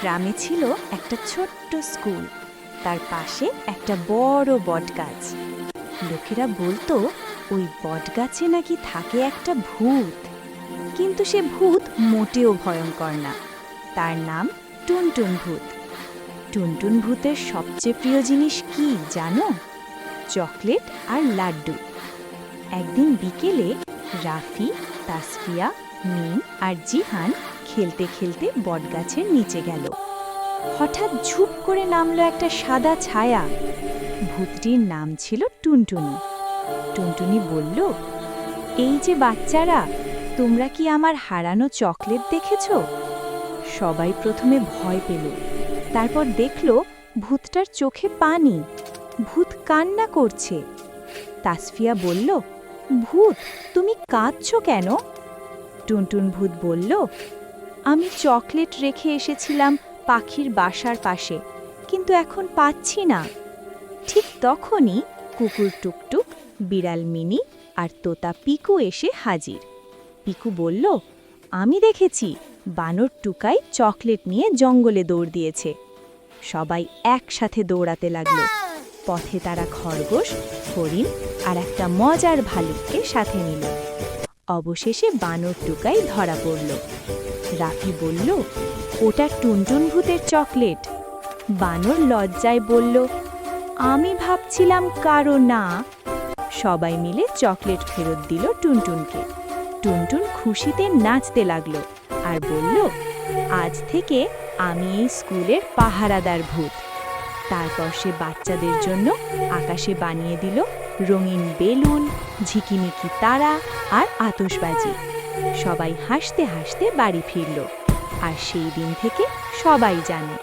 গ্রামে ছিল একটা ছোট্ট স্কুল। তার পাশে একটা বড় বটগাছ। লোকেরা বলতো ওই বটগাছে নাকি থাকে একটা ভূত, কিন্তু সে ভূত মোটেও ভয়ঙ্কর না। তার নাম টুনটুন ভূত। টুনটুন ভূতের সবচেয়ে প্রিয় জিনিস কি জানো? চকলেট আর লাড্ডু। একদিন বিকেলে রাফি, তাসফিয়া, মিম আর জিহান খেলতে খেলতে বটগাছের নিচে গেল। হঠাৎ ঝুপ করে নামলো একটা সাদা ছায়া। ভূতটির নাম ছিল টুনটুনি। টুনটুনি বলল, এই যে বাচ্চারা, তোমরা কি আমার হারানো চকলেট দেখেছ? সবাই প্রথমে ভয় পেল, তারপর দেখল ভূতটার চোখে পানি। ভূত কান্না করছে। তাসফিয়া বলল, ভূত, তুমি কাঁদছো কেন? টুনটুন ভূত বলল, আমি চকলেট রেখে এসেছিলাম পাখির বাসার পাশে, কিন্তু এখন পাচ্ছি না। ঠিক তখনই কুকুর টুকটুক, বিড়াল মিনি আর তোতা পিকু এসে হাজির। পিকু বলল, আমি দেখেছি বানর টুকাই চকলেট নিয়ে জঙ্গলে দৌড় দিয়েছে। সবাই একসাথে দৌড়াতে লাগলো। পথে তারা খরগোশ, হরিণ আর একটা মজার ভালুককে সাথে নিল। অবশেষে বানর টুকাই ধরা পড়ল। রাফি বলল, ওটা টুনটুন ভূতের চকলেট। বানর লজ্জায় বলল, আমি ভাবছিলাম কারো না। সবাই মিলে চকলেট ফেরত দিল টুনটুনকে। টুনটুন খুশিতে নাচতে লাগলো আর বলল, আজ থেকে আমি এই স্কুলের পাহারাদার ভূত। তারপর সে বাচ্চাদের জন্য আকাশে বানিয়ে দিল রঙিন বেলুন, ঝিকিমিকি তারা আর আতশবাজি। সবাই হাসতে হাসতে বাড়ি ফিরল। আর সেই দিন থেকে সবাই জানে